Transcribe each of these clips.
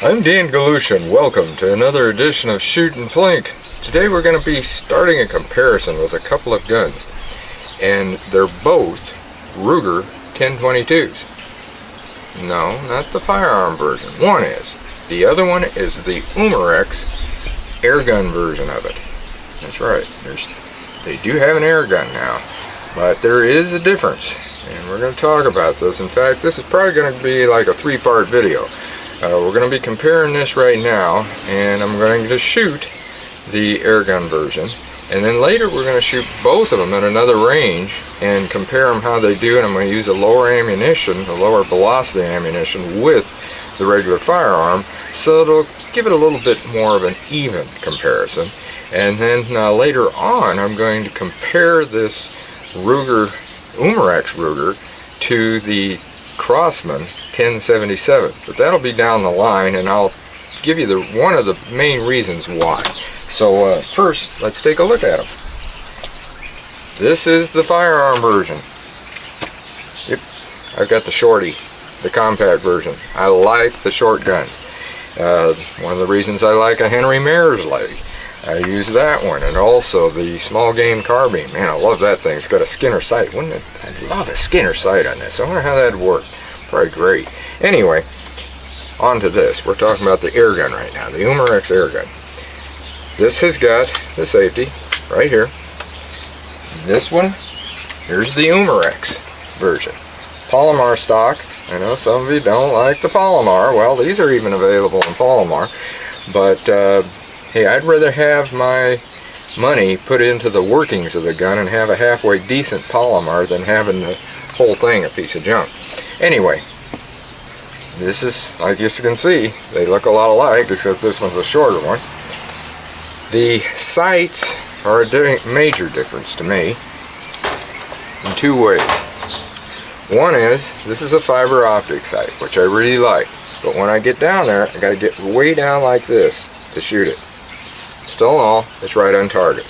I'm Dan Galusha, and welcome to another edition of Shoot and Plink. Today we're going to be starting a comparison with a couple of guns, and they're both Ruger 1022s. No, not the firearm version. One is. The other one is the Umarex airgun version of it. That's right. They do have an airgun now, but there is a difference, and we're going to talk about this. In fact, this is probably going to be like a three-part video. We're going to be comparing this right now, and I'm going to shoot the airgun version, and then later we're going to shoot both of them at another range and compare them how they do, and I'm going to use a lower ammunition, a lower velocity ammunition with the regular firearm, so it'll give it a little bit more of an even comparison. And then later on I'm going to compare this Umarex Ruger to the Crosman 1077, but that'll be down the line, and I'll give you one of the main reasons why. So first, let's take a look at them. This is the firearm version. Yep, I've got the shorty, the compact version. I like the short guns. One of the reasons I like a Henry Mares lady, I use that one, and also the small game carbine. Man, I love that thing. It's got a Skinner sight. Wouldn't it? I'd love a Skinner sight on this. I wonder how that'd work. Probably great. Anyway, on to this. We're talking about the airgun right now, the Umarex airgun. This has got the safety right here. This one, here's the Umarex version. Polymer stock. I know some of you don't like the polymer. Well, these are even available in polymer. But, hey, I'd rather have my money put into the workings of the gun and have a halfway decent polymer than having the whole thing a piece of junk. Anyway, this is, like you can see, they look a lot alike, except this one's a shorter one. The sights are a major difference to me in two ways. One is, this is a fiber optic sight, which I really like, but when I get down there, I got to get way down like this to shoot it. Still in all, it's right on target.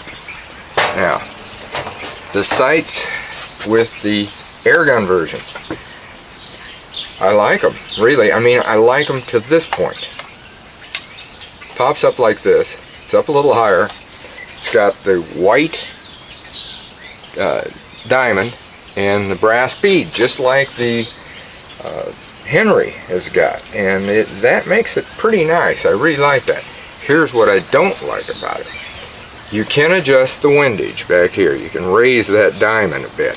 Now, the sights with the airgun version, I like them, really. I mean, I like them to this point. Pops up like this. It's up a little higher. It's got the white diamond and the brass bead, just like the Henry has got. And that makes it pretty nice. I really like that. Here's what I don't like about it. You can adjust the windage back here. You can raise that diamond a bit.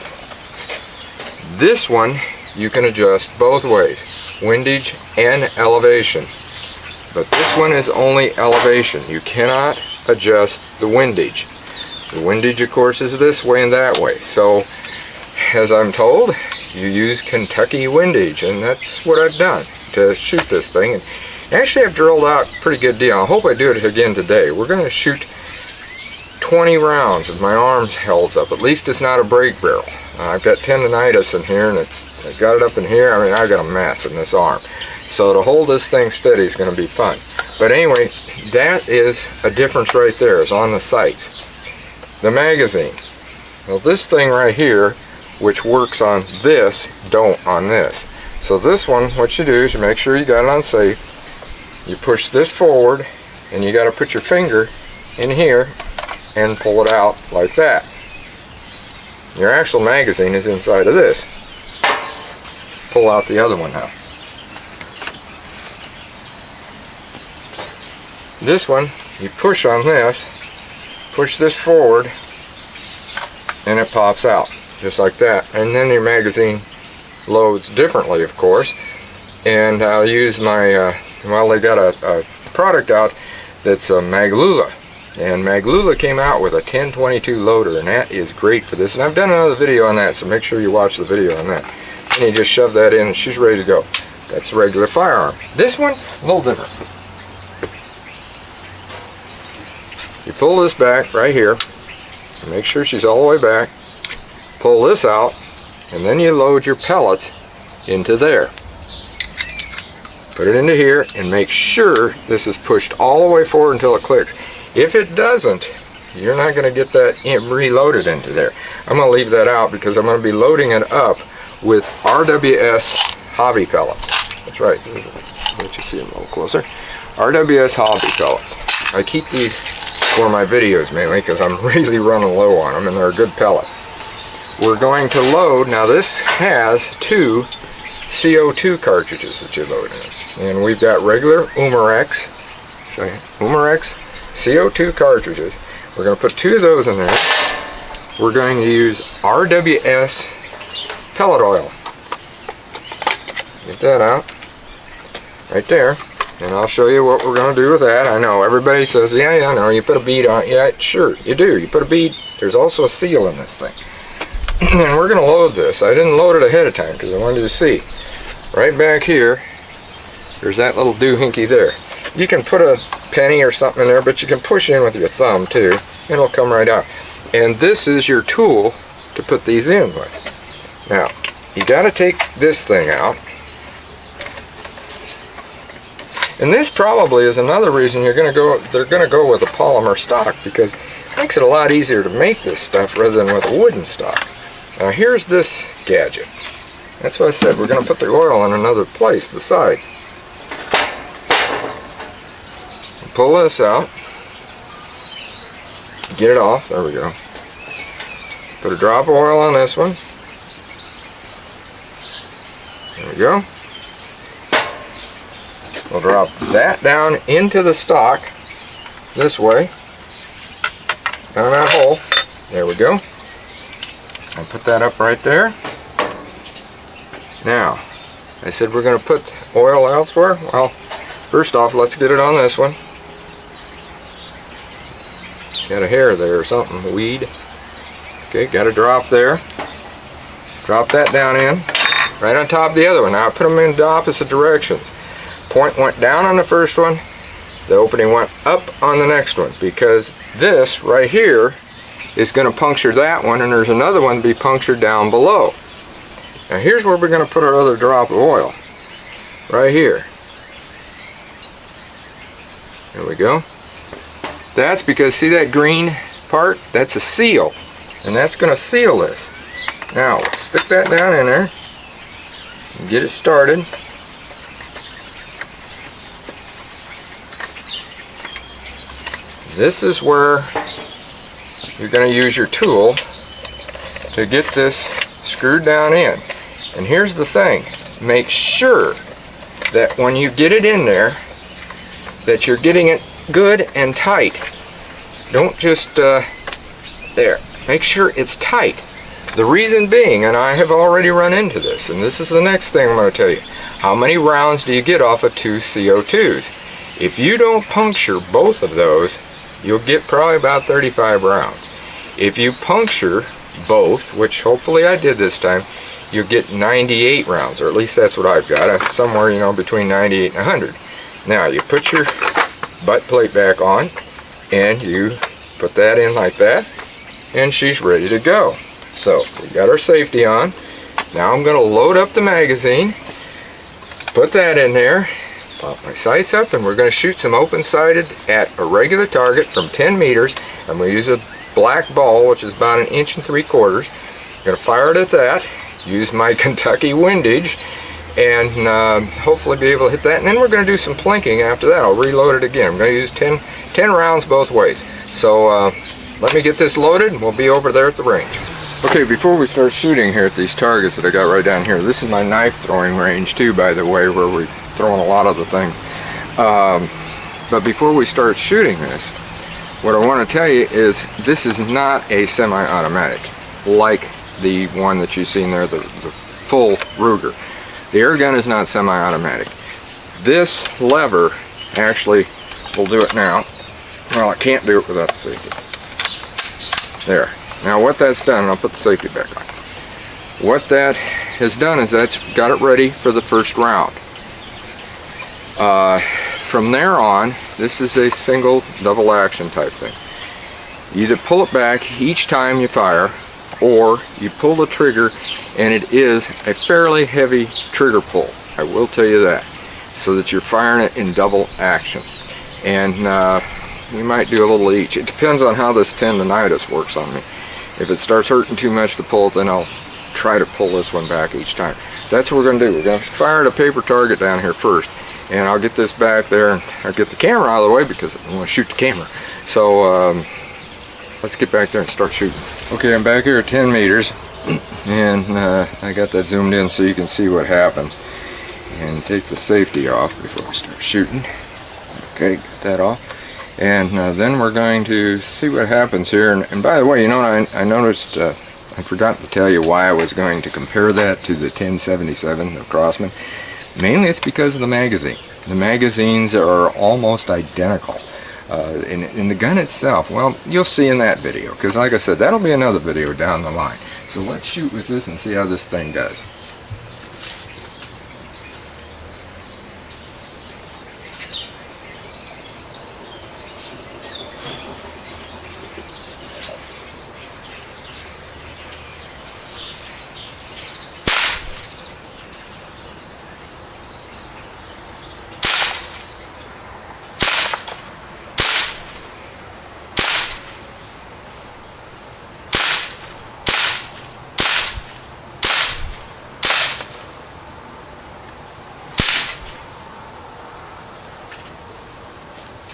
This one, you can adjust both ways, windage and elevation. But this one is only elevation. You cannot adjust the windage. The windage, of course, is this way and that way. So, as I'm told, you use Kentucky windage, and that's what I've done to shoot this thing. And actually, I've drilled out a pretty good deal. I hope I do it again today. We're going to shoot 20 rounds if my arms holds up. At least it's not a break barrel. I've got tendonitis in here, and I got it up in here. I mean, I've got a mess in this arm. So to hold this thing steady is going to be fun. But anyway, that is a difference right there, is on the sights. The magazine. Well, this thing right here, which works on this, don't on this. So this one, what you do is you make sure you got it on safe. You push this forward, and you got to put your finger in here and pull it out like that. Your actual magazine is inside of this. Pull out the other one now. This one, you push on this, push this forward, and it pops out, just like that. And then your magazine loads differently, of course. And I'll use my, well, they got a product out that's a Maglula. And Maglula came out with a 1022 loader, and that is great for this. And I've done another video on that, so make sure you watch the video on that. And you just shove that in, and she's ready to go. That's a regular firearm. This one, a little different. You pull this back right here, make sure she's all the way back, pull this out, and then you load your pellets into there. Put it into here, and make sure this is pushed all the way forward until it clicks. If it doesn't, you're not going to get that reloaded into there. I'm going to leave that out because I'm going to be loading it up with RWS hobby pellets. That's right. let you see them a little closer. RWS hobby pellets. I keep these for my videos mainly because I'm really running low on them and they're a good pellet. We're going to load, now this has 2 CO2 cartridges that you load in. And we've got regular Umarex CO2 cartridges. We're going to put 2 of those in there. We're going to use RWS pellet oil. Get that out. Right there. And I'll show you what we're going to do with that. I know everybody says, yeah, I know, you put a bead on it. Yeah, sure, you do. You put a bead. There's also a seal in this thing. And we're going to load this. I didn't load it ahead of time because I wanted you to see. Right back here, there's that little doohickey there. You can put a penny or something in there, but you can push in with your thumb too, and it'll come right out. And this is your tool to put these in with. Now, you got to take this thing out. And this probably is another reason they're going to go with a polymer stock, because it makes it a lot easier to make this stuff rather than with a wooden stock. Now here's this gadget. That's what I said, we're going to put the oil in another place beside. Pull this out. Get it off. There we go. Put a drop of oil on this one. There we go. We'll drop that down into the stock this way. Down that hole. There we go. And put that up right there. Now, I said we're going to put oil elsewhere. Well, first off, let's get it on this one. Got a hair there or something, weed. Okay, got a drop there. Drop that down in, right on top of the other one. Now I put them in the opposite directions. Point went down on the first one, the opening went up on the next one, because this right here is going to puncture that one, and there's another one to be punctured down below. Now here's where we're going to put our other drop of oil. Right here. There we go. That's because, see that green part? That's a seal. And that's going to seal this. Now, stick that down in there. And get it started. This is where you're going to use your tool to get this screwed down in. And here's the thing. Make sure that when you get it in there, that you're getting it good and tight. Don't just, there. Make sure it's tight. The reason being, and I have already run into this, and this is the next thing I'm going to tell you. How many rounds do you get off of 2 CO2s? If you don't puncture both of those, you'll get probably about 35 rounds. If you puncture both, which hopefully I did this time, you'll get 98 rounds, or at least that's what I've got. Somewhere, between 98 and 100. Now, you put your butt plate back on, and you put that in like that, and she's ready to go. So, we got our safety on. Now I'm going to load up the magazine, put that in there, pop my sights up, and we're going to shoot some open-sighted at a regular target from 10 meters. I'm going to use a black ball, which is about 1 3/4 inches. I'm going to fire it at that, use my Kentucky windage, and hopefully be able to hit that. And then we're going to do some plinking after that. I'll reload it again. I'm going to use 10 rounds both ways. So let me get this loaded, and we'll be over there at the range. Okay, before we start shooting here at these targets that I got right down here, this is my knife throwing range too, by the way, where we're throwing a lot of the things. But before we start shooting this, what I want to tell you is this is not a semi-automatic like the one that you've seen there, the full Ruger. The air gun is not semi-automatic. This lever actually will do it now. Well, I can't do it without the safety. There. Now what that's done, and I'll put the safety back on. What that has done is that's got it ready for the first round. From there on, this is a single double action type thing. You either pull it back each time you fire, or you pull the trigger, and it is a fairly heavy trigger pull. I will tell you that. So that you're firing it in double action. And you might do a little each. It depends on how this tendonitis works on me. If it starts hurting too much to pull it, then I'll try to pull this one back each time. That's what we're going to do. We're going to fire at a paper target down here first. and I'll get this back there, and I'll get the camera out of the way because I want to shoot the camera. So let's get back there and start shooting. Okay, I'm back here at 10 meters, and I got that zoomed in so you can see what happens. And take the safety off before we start shooting. Okay, get that off. And then we're going to see what happens here. And by the way, you know, I noticed, I forgot to tell you why I was going to compare that to the 1077, the Crossman. Mainly it's because of the magazine. The magazines are almost identical. In the gun itself, well, you'll see in that video, because like I said, that'll be another video down the line. So let's shoot with this and see how this thing does.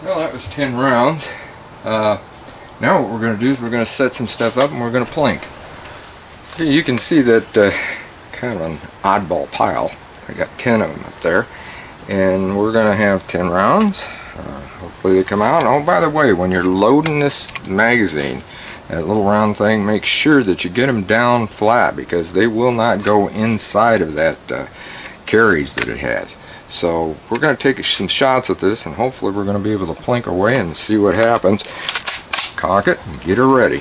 Well, that was 10 rounds. Now what we're going to do is we're going to set some stuff up and we're going to plink. Okay, you can see that kind of an oddball pile. I got 10 of them up there. And we're going to have 10 rounds. Hopefully they come out. Oh, by the way, when you're loading this magazine, that little round thing, make sure that you get them down flat because they will not go inside of that carriage that it has. So we're going to take some shots at this and hopefully we're going to be able to plink away and see what happens. Cock it and get her ready.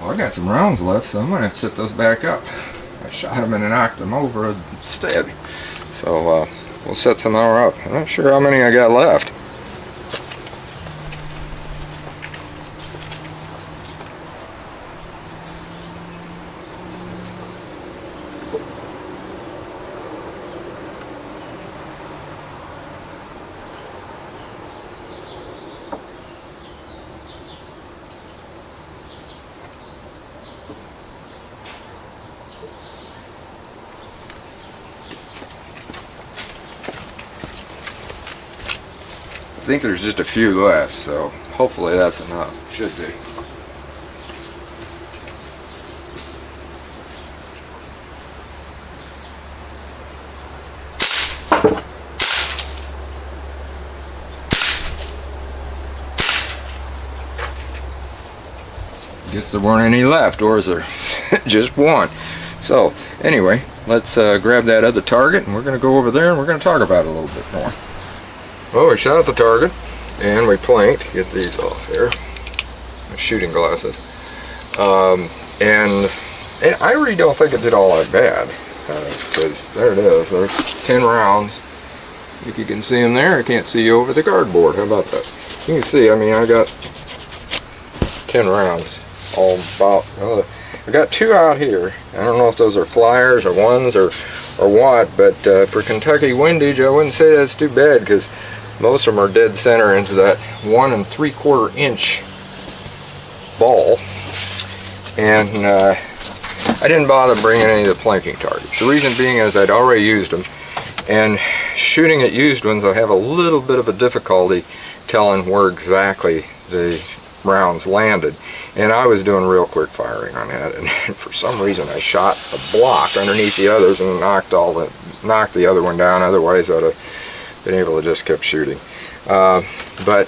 I got some rounds left, so I'm going to have to set those back up. I shot them and knocked them over instead. So we'll set some more up. I'm not sure how many I got left. I think there's just a few left, so hopefully that's enough. Should be. Guess there weren't any left, or is there just one? So anyway, let's grab that other target and we're going to go over there and we're going to talk about it a little bit more. Well, we shot at the target, and we planked. Get these off here. My shooting glasses. And I really don't think it did all that bad. Because there it is. There's 10 rounds. If you can see them there, I can't see you over the cardboard. How about that? You can see, I mean, I got 10 rounds. All about. I got 2 out here. I don't know if those are flyers or ones or what, but for Kentucky windage, I wouldn't say that's too bad because most of them are dead center into that 1 3/4 inch ball, and I didn't bother bringing any of the plinking targets. The reason being is I'd already used them, and shooting at used ones I have a little bit of a difficulty telling where exactly the rounds landed, and I was doing real quick firing on that, and for some reason I shot a block underneath the others and knocked the other one down. Otherwise I'd have been able to just keep shooting. But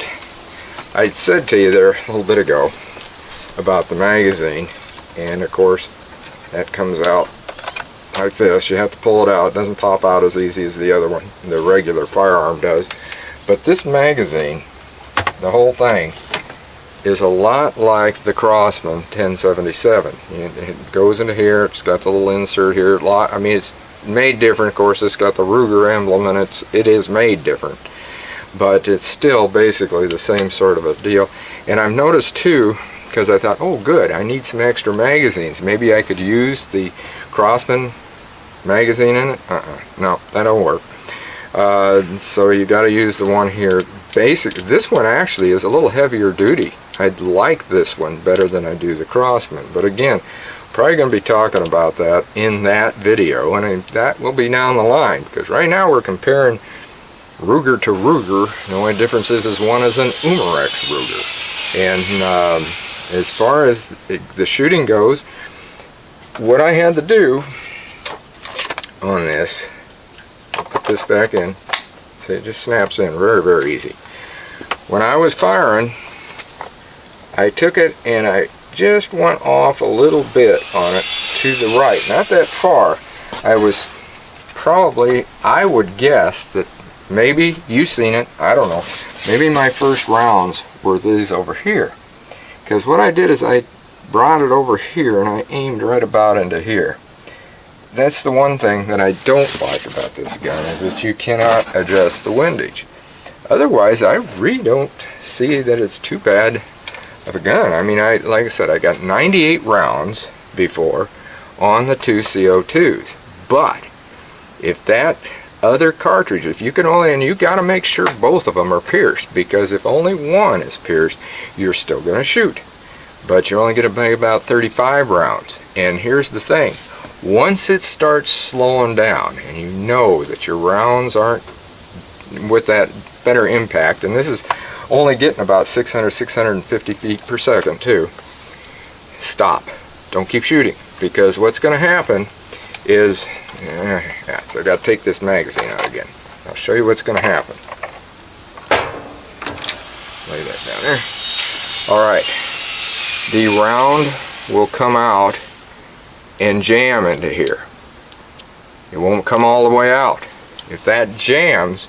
I said to you there a little bit ago about the magazine, and of course that comes out like this. You have to pull it out. It doesn't pop out as easy as the other one, the regular firearm does. But this magazine, the whole thing, is a lot like the Crossman 1077. It goes into here. It's got the little insert here. I mean, it's made different. Of course, it's got the Ruger emblem, and it is made different. but it's still basically the same sort of a deal. And I've noticed too, because I thought, oh good, I need some extra magazines. Maybe I could use the Crosman magazine in it. No, that don't work. So you got to use the one here. This one actually is a little heavier duty. I like this one better than I do the Crosman. But again, probably going to be talking about that in that video, and that will be down the line, because right now we're comparing Ruger to Ruger. The only difference is one is an Umarex Ruger. And as far as the shooting goes, what I had to do on this, put this back in, so it just snaps in very, very easy. When I was firing, I took it and I just went off a little bit on it to the right, not that far. I was probably, I would guess that maybe you've seen it, I don't know, maybe my first rounds were these over here, because what I did is I brought it over here and I aimed right about into here. That's the one thing that I don't like about this gun, is that you cannot adjust the windage. Otherwise, I really don't see that it's too bad of a gun. I mean, like I said, I got 98 rounds before on the two CO2s. But if that other cartridge, if you can only, and you got to make sure both of them are pierced, because if only one is pierced, you're still going to shoot. But you're only going to make about 35 rounds. And here's the thing. Once it starts slowing down, and you know that your rounds aren't with that better impact, and this is only getting about 600, 650 feet per second too, stop. Don't keep shooting, because what's going to happen is, so I've got to take this magazine out again. I'll show you what's going to happen. Lay that down there. Alright, the round will come out and jam into here. It won't come all the way out. If that jams,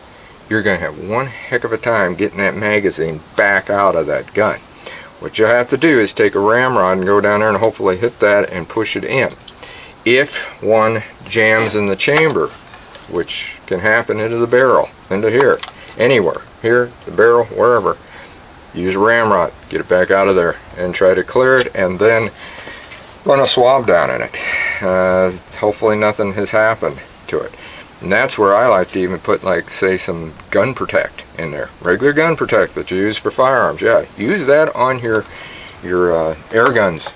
you're going to have one heck of a time getting that magazine back out of that gun. What you'll have to do is take a ramrod and go down there and hopefully hit that and push it in. If one jams in the chamber, which can happen into the barrel, into here, anywhere, here, the barrel, wherever, use a ramrod, get it back out of there, and try to clear it, and then run a swab down in it. Hopefully nothing has happened to it. And that's where I like to even put, like, say, some gun protect in there. Regular gun protect that you use for firearms. Yeah, use that on your air guns.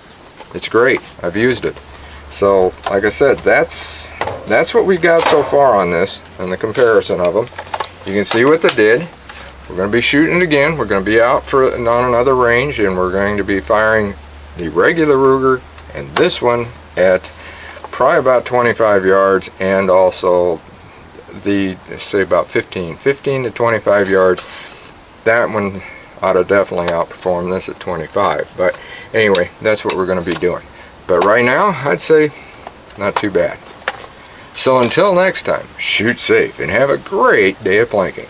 It's great. I've used it. So, like I said, that's what we've got so far on this, and the comparison of them. You can see what they did. We're going to be shooting it again. We're going to be out on another range, and we're going to be firing the regular Ruger and this one at probably about 25 yards, and also the, say, about 15 to 25 yards. That one ought to definitely outperform this at 25. But anyway, that's what we're going to be doing. But right now, I'd say not too bad. So until next time, shoot safe and have a great day of plinking.